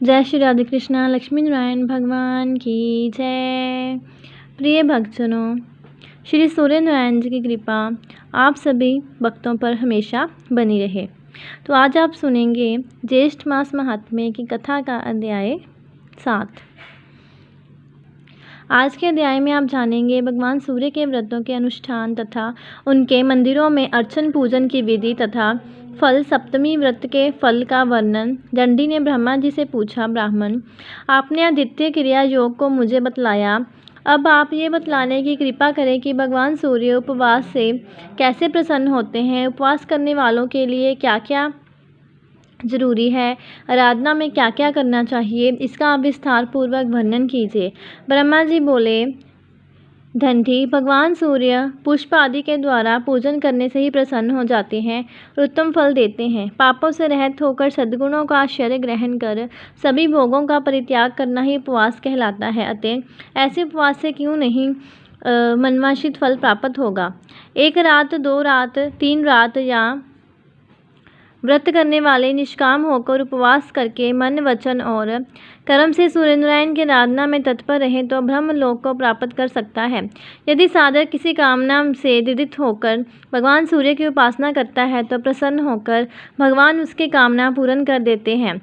जय श्री राधे कृष्णा। लक्ष्मी नारायण भगवान की जय। प्रिय भक्तजनों, श्री सूर्य नारायण जी की कृपा आप सभी भक्तों पर हमेशा बनी रहे। तो आज आप सुनेंगे ज्येष्ठ मास महात्म्य की कथा का अध्याय 7। आज के अध्याय में आप जानेंगे भगवान सूर्य के व्रतों के अनुष्ठान तथा उनके मंदिरों में अर्चन पूजन की विधि तथा फल। सप्तमी व्रत के फल का वर्णन। दंडी ने ब्रह्मा जी से पूछा, ब्राह्मण, आपने आदित्य क्रिया योग को मुझे बतलाया, अब आप ये बतलाने की कृपा करें कि भगवान सूर्य उपवास से कैसे प्रसन्न होते हैं। उपवास करने वालों के लिए क्या क्या जरूरी है, आराधना में क्या क्या करना चाहिए, इसका आप विस्तार पूर्वक वर्णन कीजिए। ब्रह्मा जी बोले, दंडी, भगवान सूर्य पुष्प आदि के द्वारा पूजन करने से ही प्रसन्न हो जाते हैं और उत्तम फल देते हैं। पापों से रहित होकर सद्गुणों का आश्रय ग्रहण कर सभी भोगों का परित्याग करना ही उपवास कहलाता है। अतः ऐसे उपवास से क्यों नहीं मनवांछित फल प्राप्त होगा। 1 रात, 2 रात, 3 रात या व्रत करने वाले निष्काम होकर उपवास करके मन, वचन और कर्म से सूर्यनारायण की आराधना में तत्पर रहे तो ब्रह्म लोक को प्राप्त कर सकता है। यदि साधक किसी कामना से दृढ़ होकर भगवान सूर्य की उपासना करता है तो प्रसन्न होकर भगवान उसकी कामना पूर्ण कर देते हैं।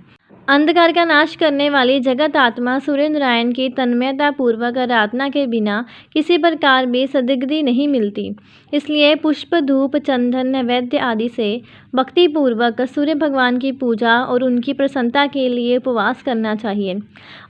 अंधकार का नाश करने वाली जगत आत्मा सूर्य नारायण की तन्मयता पूर्वक आराधना के बिना किसी प्रकार भी सद्गति नहीं मिलती। इसलिए पुष्प, धूप, चंदन, नैवेद्य आदि से भक्ति पूर्वक सूर्य भगवान की पूजा और उनकी प्रसन्नता के लिए उपवास करना चाहिए।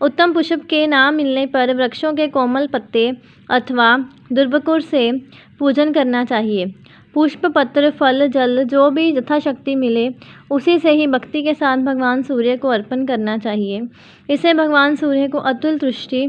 उत्तम पुष्प के ना मिलने पर वृक्षों के कोमल पत्ते अथवा दुर्बकुर से पूजन करना चाहिए। पुष्प, पत्र, फल, जल जो भी यथाशक्ति मिले उसी से ही भक्ति के साथ भगवान सूर्य को अर्पण करना चाहिए। इससे भगवान सूर्य को अतुल तुष्टि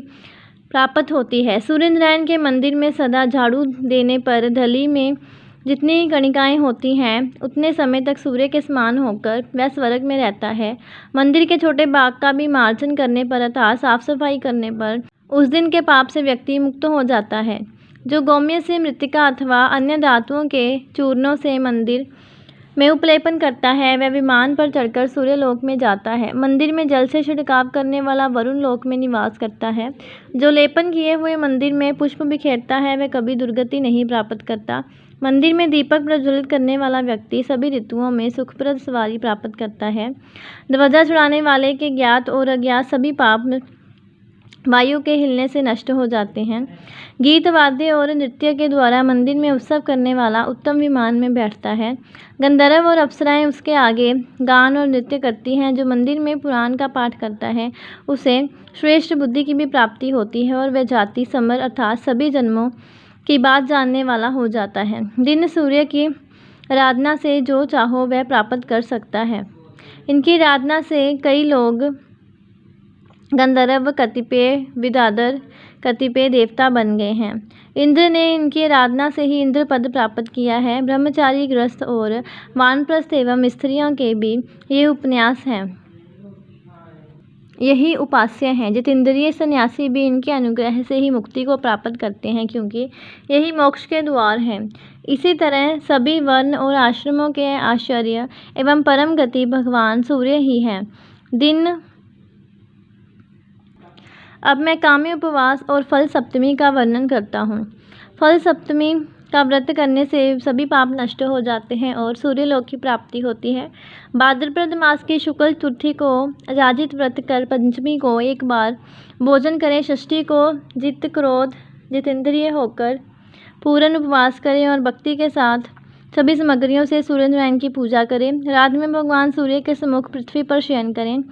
प्राप्त होती है। सूर्य नारायण के मंदिर में सदा झाड़ू देने पर धली में जितनी कणिकाएं होती हैं उतने समय तक सूर्य के समान होकर वह स्वर्ग में रहता है। मंदिर के छोटे बाग का भी मार्जन करने पर अर्थात साफ सफाई करने पर उस दिन के पाप से व्यक्ति मुक्त हो जाता है। जो गौम्य से मृतिका अथवा अन्य धातुओं के चूर्णों से मंदिर में उपलेपन करता है वह विमान पर चढ़कर सूर्य लोक में जाता है। मंदिर में जल से छिड़काव करने वाला वरुण लोक में निवास करता है। जो लेपन किए हुए मंदिर में पुष्प बिखेरता है वह कभी दुर्गति नहीं प्राप्त करता। मंदिर में दीपक प्रज्वलित करने वाला व्यक्ति सभी ऋतुओं में सुखप्रद सवारी प्राप्त करता है। ध्वजा चढ़ाने वाले के ज्ञात और अज्ञात सभी पाप वायु के हिलने से नष्ट हो जाते हैं। गीत, वाद्य और नृत्य के द्वारा मंदिर में उत्सव करने वाला उत्तम विमान में बैठता है। गंधर्व और अप्सराएं उसके आगे गान और नृत्य करती हैं। जो मंदिर में पुराण का पाठ करता है उसे श्रेष्ठ बुद्धि की भी प्राप्ति होती है और वह जाति समर अर्थात सभी जन्मों की बात जानने वाला हो जाता है। दिन सूर्य की आराधना से जो चाहो वह प्राप्त कर सकता है। इनकी आराधना से कई लोग गंधर्व, कतिपय विद्याधर, कतिपय देवता बन गए हैं। इंद्र ने इनकी आराधना से ही इंद्र पद प्राप्त किया है। ब्रह्मचारी, गृहस्थ और वानप्रस्थ एवं स्त्रियों के भी ये उपन्यास हैं, यही उपास्य हैं। जितेंद्रिय सन्यासी भी इनके अनुग्रह से ही मुक्ति को प्राप्त करते हैं क्योंकि यही मोक्ष के द्वार हैं। इसी तरह सभी वर्ण और आश्रमों के आश्चर्य एवं परम गति भगवान सूर्य ही हैं। अब मैं काम्य उपवास और फल सप्तमी का वर्णन करता हूँ। फल सप्तमी का व्रत करने से सभी पाप नष्ट हो जाते हैं और सूर्यलोक की प्राप्ति होती है। भाद्रपद मास की शुक्ल चतुर्थी को अजाजित व्रत कर पंचमी को एक बार भोजन करें। षष्ठी को जित क्रोध जितेंद्रिय होकर पूर्ण उपवास करें और भक्ति के साथ सभी सामग्रियों से सूर्य नारायण की पूजा करें। रात में भगवान सूर्य के सम्मुख पृथ्वी पर शयन करें।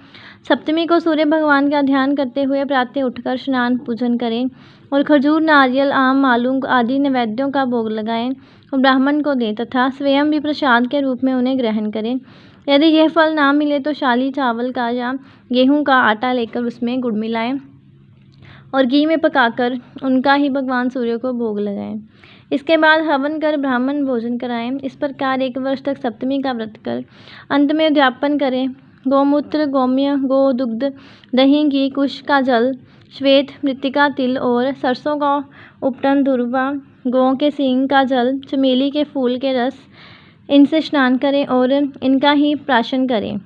सप्तमी को सूर्य भगवान का ध्यान करते हुए प्रातः उठकर स्नान पूजन करें और खजूर, नारियल, आम, मालूंग आदि नैवेद्यों का भोग लगाएं और ब्राह्मण को दें तथा स्वयं भी प्रसाद के रूप में उन्हें ग्रहण करें। यदि यह फल ना मिले तो शाली चावल का या गेहूं का आटा लेकर उसमें गुड़ मिलाएं और घी में पकाकर उनका ही भगवान सूर्य को भोग लगाएं। इसके बाद हवन कर ब्राह्मण भोजन कराएं। इस प्रकार 1 वर्ष तक सप्तमी का व्रत कर अंत में उद्यापन करें। गोमूत्र, गोम्य, गो दुग्ध, दही, घी, कुश का जल, श्वेत मृतिका, तिल और सरसों का उपटन, धुर्वा, गौ के सींग का जल, चमेली के फूल के रस, इनसे स्नान करें और इनका ही प्राशन करें।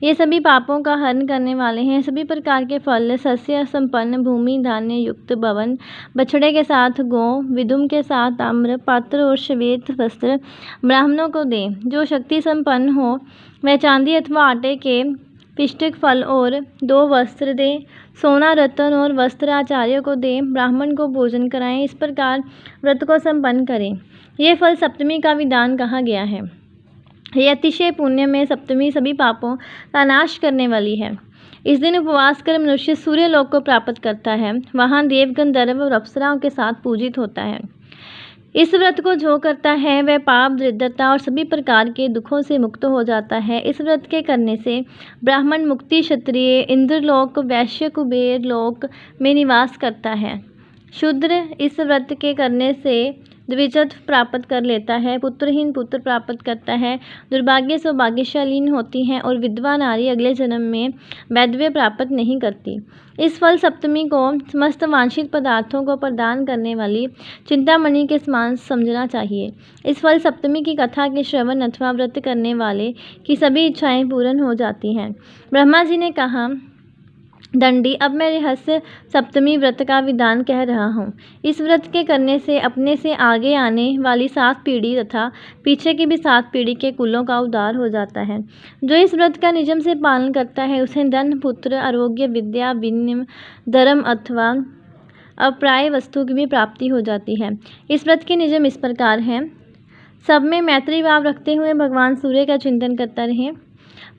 ये सभी पापों का हरण करने वाले हैं। सभी प्रकार के फल, सस्य संपन्न भूमि, धान्य युक्त भवन, बछड़े के साथ गौ, विदुम के साथ ताम्र पात्र और श्वेत वस्त्र ब्राह्मणों को दें। जो शक्ति संपन्न हो वह चांदी अथवा आटे के पिष्टिक फल और 2 वस्त्र दे। सोना, रत्न और वस्त्र आचार्यों को दें। ब्राह्मण को भोजन कराएं। इस प्रकार व्रत को संपन्न करें। यह फल सप्तमी का विधान कहा गया है। यह अतिशय पुण्य में सप्तमी सभी पापों का नाश करने वाली है। इस दिन उपवास कर मनुष्य सूर्य लोक को प्राप्त करता है। वहाँ देव, गंधर्व और अप्सराओं के साथ पूजित होता है। इस व्रत को जो करता है वह पाप, दरिद्रता और सभी प्रकार के दुखों से मुक्त हो जाता है। इस व्रत के करने से ब्राह्मण मुक्ति, क्षत्रिय इंद्रलोक, वैश्य कुबेर लोक में निवास करता है। शूद्र इस व्रत के करने से द्विजत्व प्राप्त कर लेता है। पुत्रहीन पुत्र प्राप्त करता है। दुर्भाग्य सौभाग्यशालीन होती हैं और विधवा नारी अगले जन्म में वैधव्य प्राप्त नहीं करती। इस फल सप्तमी को समस्त वांछित पदार्थों को प्रदान करने वाली चिंतामणि के समान समझना चाहिए। इस फल सप्तमी की कथा के श्रवण अथवा व्रत करने वाले की सभी इच्छाएं पूर्ण हो जाती हैं। ब्रह्मा जी ने कहा, दंडी, अब मैं रहस्य सप्तमी व्रत का विधान कह रहा हूँ। इस व्रत के करने से अपने से आगे आने वाली 7 पीढ़ी तथा पीछे की भी 7 पीढ़ी के कुलों का उद्धार हो जाता है। जो इस व्रत का नियम से पालन करता है उसे धन, पुत्र, आरोग्य, विद्या, विनय, धर्म अथवा अप्राय वस्तु की भी प्राप्ति हो जाती है। इस व्रत के नियम इस प्रकार हैं। सब में मैत्री भाव रखते हुए भगवान सूर्य का चिंतन करता रहे।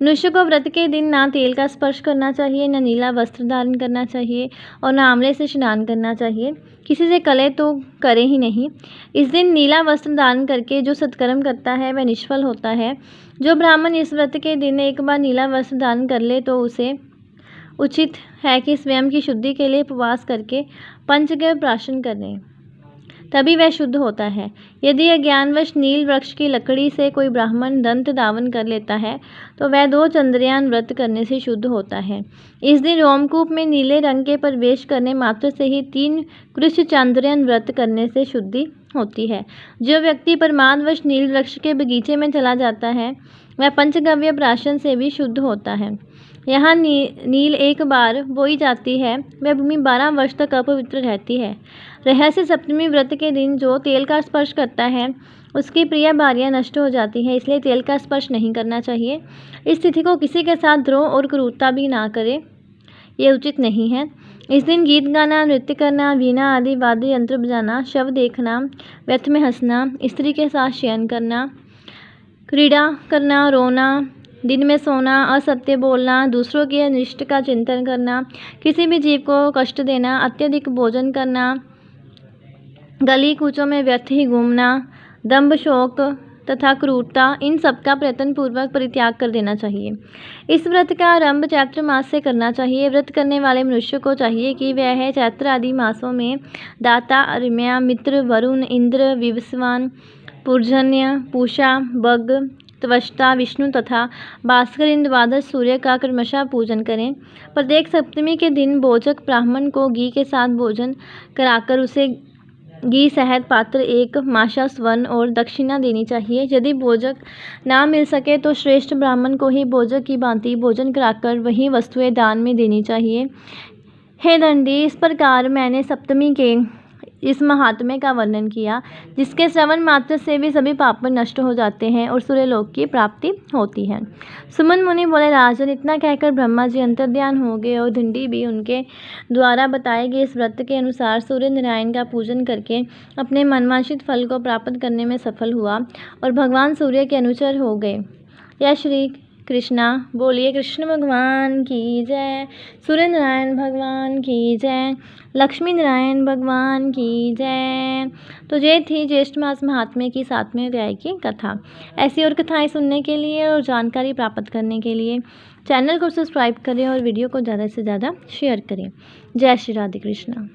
मनुष्य को व्रत के दिन ना तेल का स्पर्श करना चाहिए, न नीला वस्त्र धारण करना चाहिए और न आंवले से स्नान करना चाहिए। किसी से कले तो करे ही नहीं। इस दिन नीला वस्त्र धारण करके जो सत्कर्म करता है वह निष्फल होता है। जो ब्राह्मण इस व्रत के दिन एक बार नीला वस्त्र धारण कर ले तो उसे उचित है कि स्वयं की शुद्धि के लिए उपवास करके पंचगव्य प्राशन करें, तभी वह शुद्ध होता है। यदि अज्ञानवश नील वृक्ष की लकड़ी से कोई ब्राह्मण दंत धावन कर लेता है तो वह 2 चंद्रयान व्रत करने से शुद्ध होता है। इस दिन रोमकूप में नीले रंग के प्रवेश करने मात्र से ही 3 कृष चांद्रयान व्रत करने से शुद्धि होती है। जो व्यक्ति परमादवश नील वृक्ष के बगीचे में चला जाता है वह पंचगव्य प्राशन से भी शुद्ध होता है। यहाँ नील एक बार बोई जाती है वह भूमि 12 वर्ष तक अपवित्र रहती है। रहस्य सप्तमी व्रत के दिन जो तेल का स्पर्श करता है उसकी प्रिय भार्या नष्ट हो जाती है, इसलिए तेल का स्पर्श नहीं करना चाहिए। इस तिथि को किसी के साथ द्रोह और क्रूरता भी ना करे, ये उचित नहीं है। इस दिन गीत गाना, नृत्य करना, वीणा आदि वाद्य यंत्र बजाना, शव देखना, व्यर्थ में हंसना, स्त्री के साथ शयन करना, क्रीड़ा करना, रोना, दिन में सोना, असत्य बोलना, दूसरों के अनिष्ट का चिंतन करना, किसी भी जीव को कष्ट देना, अत्यधिक भोजन करना, गली कूचों में व्यर्थ ही घूमना, दंभ, शोक तथा क्रूरता, इन सब का प्रयत्नपूर्वक परित्याग कर देना चाहिए। इस व्रत का आरंभ चैत्र मास से करना चाहिए। व्रत करने वाले मनुष्य को चाहिए कि वह चैत्र आदि मासों में दाता, अरिम्या, मित्र, वरुण, इंद्र, विवस्वान, पूर्जन्य, पूषा, बग, त्वष्टा, विष्णु तथा भास्कर इन द्वादश सूर्य का क्रमशः पूजन करें। प्रत्येक सप्तमी के दिन भोजक ब्राह्मण को घी के साथ भोजन कराकर उसे घी, शहद पात्र 1, माशा, स्वर्ण और दक्षिणा देनी चाहिए। यदि भोजक ना मिल सके तो श्रेष्ठ ब्राह्मण को ही भोजक की भांति भोजन कराकर वही वस्तुएं दान में देनी चाहिए। हे दंडी, इस प्रकार मैंने सप्तमी के इस महात्म्य का वर्णन किया जिसके श्रवण मात्र से भी सभी पाप नष्ट हो जाते हैं और सूर्यलोक की प्राप्ति होती है। सुमन मुनि बोले, राजन, इतना कहकर ब्रह्मा जी अंतर्ध्यान हो गए और दंडी भी उनके द्वारा बताए गए इस व्रत के अनुसार सूर्य नारायण का पूजन करके अपने मनवांछित फल को प्राप्त करने में सफल हुआ और भगवान सूर्य के अनुचर हो गए। यह श्री कृष्णा, बोलिए कृष्ण भगवान की जय, सूर्य नारायण भगवान की जय, लक्ष्मी नारायण भगवान की जय। तो ये थी ज्येष्ठ मास महात्म्य की 7वें अध्याय की कथा। ऐसी और कथाएं सुनने के लिए और जानकारी प्राप्त करने के लिए चैनल को सब्सक्राइब करें और वीडियो को ज़्यादा से ज़्यादा शेयर करें। जय श्री राधे कृष्णा।